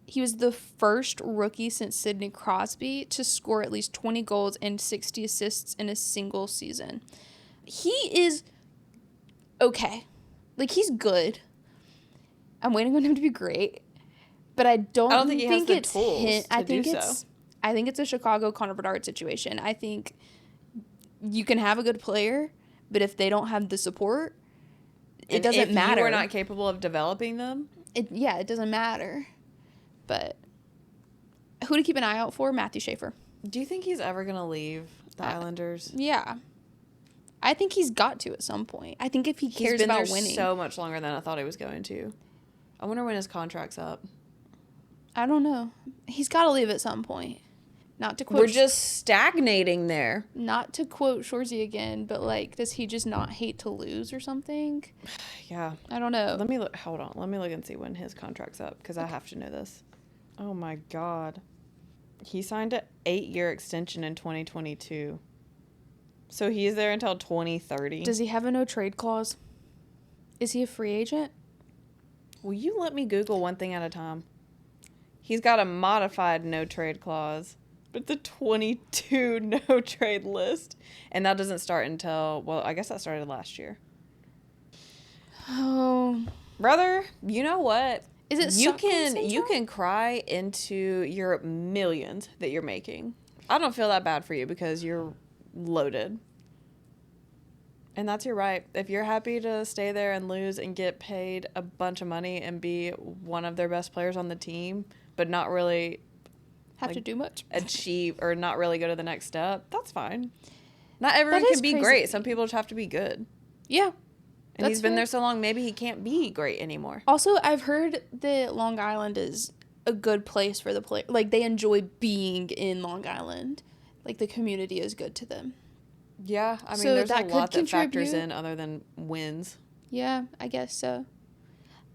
He was the first rookie since Sidney Crosby to score at least 20 goals and 60 assists in a single season. He is okay. Like, he's good. I'm waiting on him to be great. But I don't think he has the it's tools him. to do so. I think it's a Chicago Connor Bedard situation. I think you can have a good player, but if they don't have the support, it doesn't matter. If you are not capable of developing them, it doesn't matter. But who to keep an eye out for? Matthew Schaefer. Do you think he's ever going to leave the Islanders? Yeah. I think he's got to at some point. I think if he cares about winning. He's been there so much longer than I thought he was going to. I wonder when his contract's up. I don't know. He's got to leave at some point. Not to quote. We're just stagnating there. Not to quote Shorzy again, but like, does he just not hate to lose or something? Yeah. I don't know. Let me look. Hold on. Let me look and see when his contract's up because I have to know this. Oh my God. He signed an 8-year extension in 2022. So he's there until 2030. Does he have a no trade clause? Is he a free agent? Will you let me Google one thing at a time? He's got a modified no trade clause, but the 22 no trade list. And that doesn't start until, well, I guess that started last year. Oh. Brother, you know what? Is it you can cry into your millions that you're making. I don't feel that bad for you because you're loaded. And that's your right. If you're happy to stay there and lose and get paid a bunch of money and be one of their best players on the team, but not really have to do much, achieve or not really go to the next step, that's fine. Not everyone can be great. Some people just have to be good. Yeah. And he's been there so long, maybe he can't be great anymore. Also, I've heard that Long Island is a good place for the player. Like, they enjoy being in Long Island. Like, the community is good to them. Yeah, I mean, so there's a lot that factors in other than wins. Yeah, I guess so.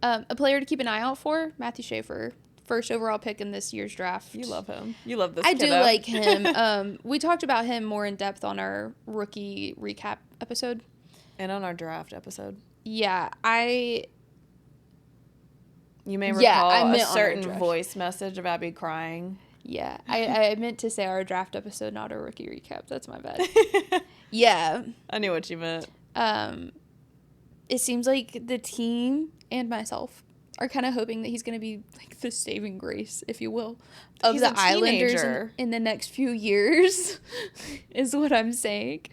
A player to keep an eye out for, Matthew Schaefer. First overall pick in this year's draft. You love him. You love this I do like him. We talked about him more in depth on our rookie recap episode. And on our draft episode. Yeah, You may recall a certain voice message about me crying. Yeah, I meant to say our draft episode, not our rookie recap. That's my bad. Yeah. I knew what you meant. It seems like the team and myself are kind of hoping that he's going to be like the saving grace, if you will, of the Islanders in the next few years, is what I'm saying.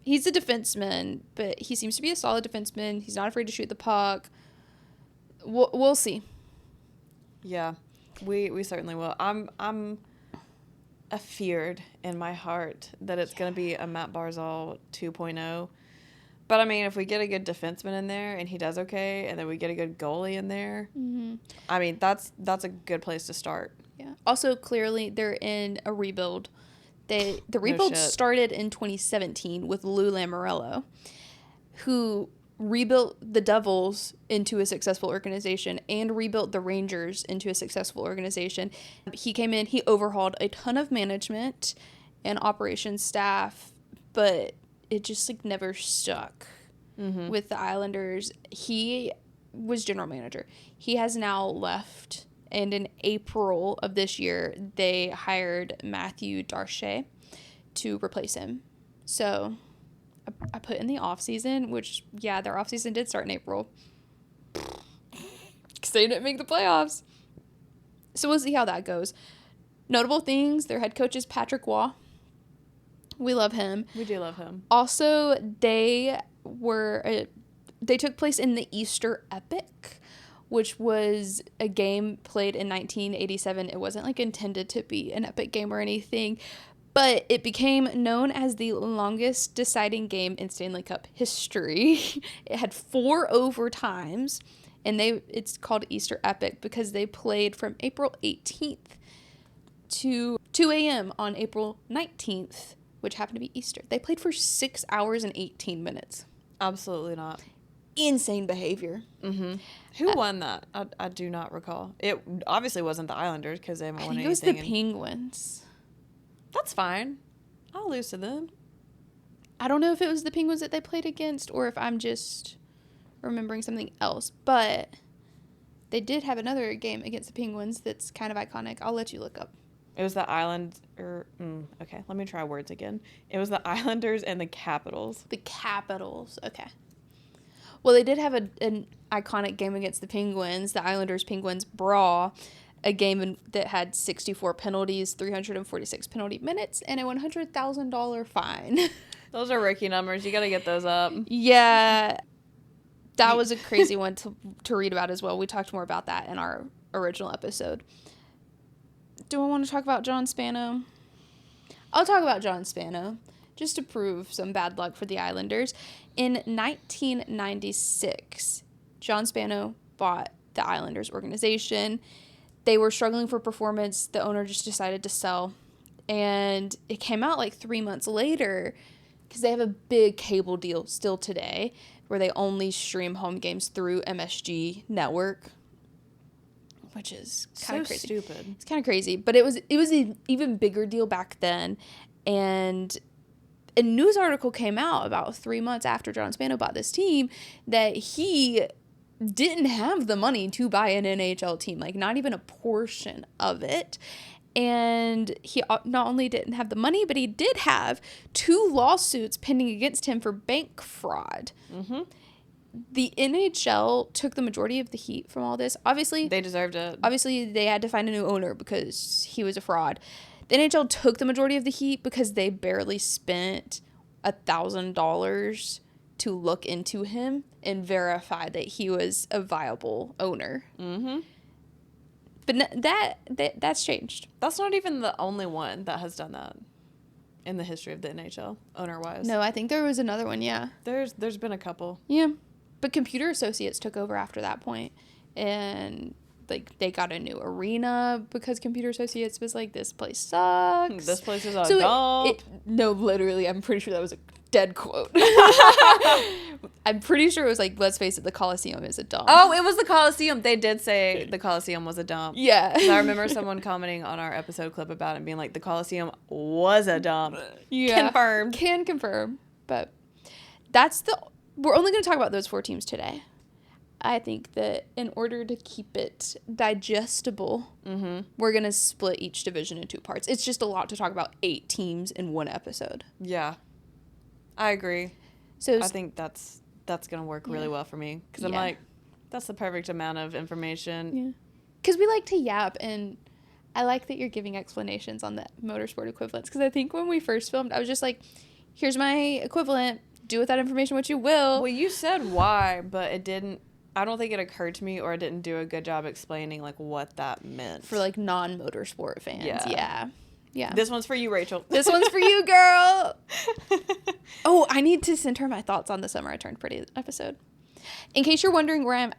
He's a defenseman, but he seems to be a solid defenseman. He's not afraid to shoot the puck. We'll see. Yeah, we certainly will. I'm afeared in my heart that it's going to be a Matt Barzal 2.0. But, I mean, if we get a good defenseman in there and he does okay, and then we get a good goalie in there, I mean, that's a good place to start. Yeah. Also, clearly, they're in a rebuild. The rebuild started in 2017 with Lou Lamoriello, who rebuilt the Devils into a successful organization and rebuilt the Rangers into a successful organization. He came in, he overhauled a ton of management and operations staff, but it just like never stuck with the Islanders. He was general manager. He has now left. And in April of this year, they hired Matthew Darche to replace him. So I put in the offseason, which, yeah, their offseason did start in April. Because they didn't make the playoffs. So we'll see how that goes. Notable things, their head coach is Patrick Waugh. We love him. We do love him. Also, they took place in the Easter Epic, which was a game played in 1987. It wasn't like intended to be an epic game or anything, but it became known as the longest deciding game in Stanley Cup history. It had 4 overtimes, and it's called Easter Epic because they played from April 18th to 2 a.m. on April 19th, which happened to be Easter. They played for 6 hours and 18 minutes. Absolutely not. Insane behavior. Mm-hmm. Who won that? I do not recall. It obviously wasn't the Islanders because they haven't won anything. I think it was the Penguins. That's fine. I'll lose to them. I don't know if it was the Penguins that they played against or if I'm just remembering something else. But they did have another game against the Penguins that's kind of iconic. I'll let you look up. It was the okay, let me try words again. It was the Islanders and the Capitals. The Capitals. Okay. Well, they did have an iconic game against the Penguins, the Islanders-Penguins brawl, a game that had 64 penalties, 346 penalty minutes, and a $100,000 fine. Those are rookie numbers. You got to get those up. Yeah. That was a crazy one to read about as well. We talked more about that in our original episode. Do I want to talk about John Spano? I'll talk about John Spano, just to prove some bad luck for the Islanders. In 1996, John Spano bought the Islanders organization. They were struggling for performance. The owner just decided to sell. And it came out like 3 months later, because they have a big cable deal still today, where they only stream home games through MSG Network, which is kind of crazy. Stupid. It's kind of crazy, but it was an even bigger deal back then. And a news article came out about 3 months after John Spano bought this team that he didn't have the money to buy an NHL team, like not even a portion of it. And he not only didn't have the money, but he did have 2 lawsuits pending against him for bank fraud. Mm-hmm. The NHL took the majority of the heat from all this. Obviously, they deserved it. Obviously, they had to find a new owner because he was a fraud. The NHL took the majority of the heat because they barely spent $1,000 to look into him and verify that he was a viable owner. Mm-hmm. But that's changed. That's not even the only one that has done that in the history of the NHL, owner-wise. No, I think there was another one, yeah. There's been a couple. Yeah. But Computer Associates took over after that point, and like they got a new arena because Computer Associates was like, this place sucks. This place is a dump. No, literally, I'm pretty sure that was a dead quote. I'm pretty sure it was like, let's face it, the Coliseum is a dump. Oh, it was the Coliseum. They did say the Coliseum was a dump. Yeah. I remember someone commenting on our episode clip about it and being like, the Coliseum was a dump. Yeah. Confirmed. Can confirm. But we're only going to talk about those 4 teams today. I think that in order to keep it digestible, we're going to split each division in 2 parts. It's just a lot to talk about 8 teams in one episode. Yeah. I agree. So I think that's going to work really well for me. Because I'm like, that's the perfect amount of information. Yeah. Because we like to yap, and I like that you're giving explanations on the motorsport equivalents. Because I think when we first filmed, I was just like, here's my equivalent. Do with that information what you will. Well, you said why, but it didn't. I don't think it occurred to me, or it didn't do a good job explaining like what that meant for like non-motorsport fans. Yeah. This one's for you, Rachel. This one's for you, girl. Oh, I need to center my thoughts on the Summer I Turned Pretty episode. In case you're wondering where I'm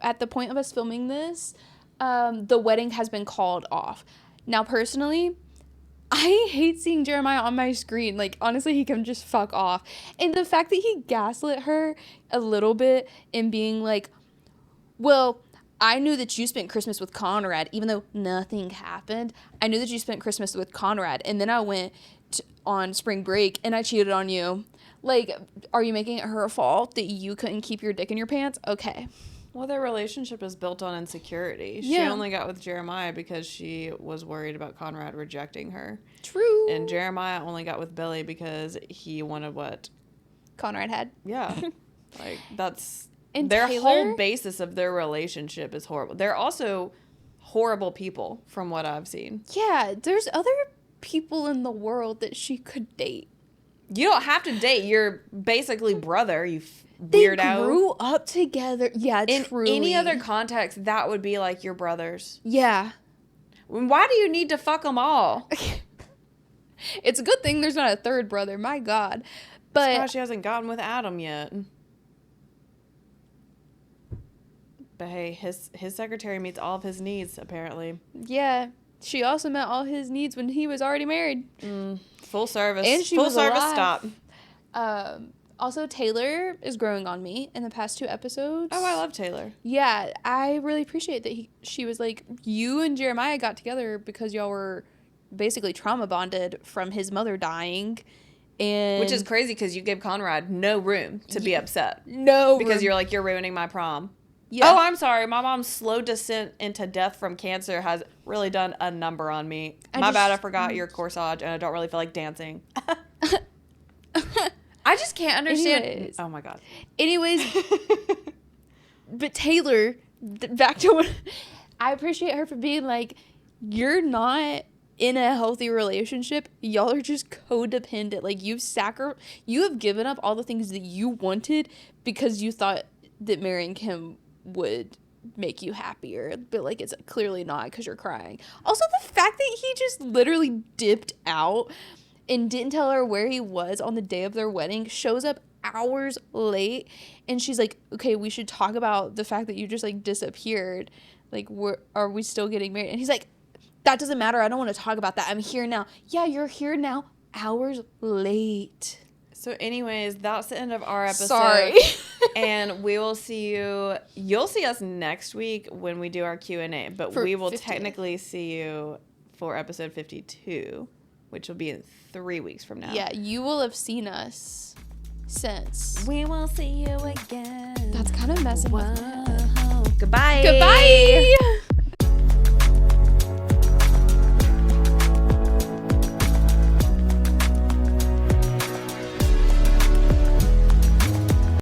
at the point of us filming this, the wedding has been called off. Now, personally, I hate seeing Jeremiah on my screen. Like, honestly, he can just fuck off. And the fact that he gaslit her a little bit in being like, well, I knew that you spent Christmas with Conrad, even though nothing happened. I knew that you spent Christmas with Conrad, and then I went on spring break, and I cheated on you. Like, are you making it her fault that you couldn't keep your dick in your pants? Okay. Well, their relationship is built on insecurity. She only got with Jeremiah because she was worried about Conrad rejecting her. True. And Jeremiah only got with Billy because he wanted what Conrad had. Yeah. Like, that's... And their Taylor? whole basis of their relationship is horrible. They're also horrible people, from what I've seen. Yeah, there's other people in the world that she could date. You don't have to date your basically brother, you weirdo. They grew up together. Yeah, in truly. any other context, that would be like your brothers. Yeah. Why do you need to fuck them all? It's a good thing there's not a third brother. My God. But That's why she hasn't gotten with Adam yet. But hey, his secretary meets all of his needs, apparently. Yeah. She also met all his needs when he was already married. Full service. And she Full was service alive. stop. Also, Taylor is growing on me in the past 2 episodes. Oh, I love Taylor. Yeah, I really appreciate that she was like, you and Jeremiah got together because y'all were basically trauma bonded from his mother dying. And Which is crazy because you gave Conrad no room to be upset. No Because room. you're like, you're ruining my prom. Yeah. Oh, I'm sorry. My mom's slow descent into death from cancer has really done a number on me. My bad, I forgot your corsage, and I don't really feel like dancing. I just can't understand. Anyways. Oh my God. Anyways, but Taylor, back to what I appreciate her for being like, you're not in a healthy relationship. Y'all are just codependent. Like you have given up all the things that you wanted because you thought that marrying him would make you happier, but like it's clearly not because you're crying. Also, the fact that he just literally dipped out and didn't tell her where he was on the day of their wedding, shows up hours late, and she's like, okay, we should talk about the fact that you just like disappeared. Like, are we still getting married? And he's like, that doesn't matter, I don't want to talk about that, I'm here now. Yeah, you're here now, hours late. So anyways, that's the end of our episode. Sorry. And we will see you'll see us next week when we do our Q&A, but we will 50. Technically see you for episode 52, which will be in 3 weeks from now. Yeah, you will have seen us since. We will see you again. That's kind of messing with me. Goodbye. Goodbye.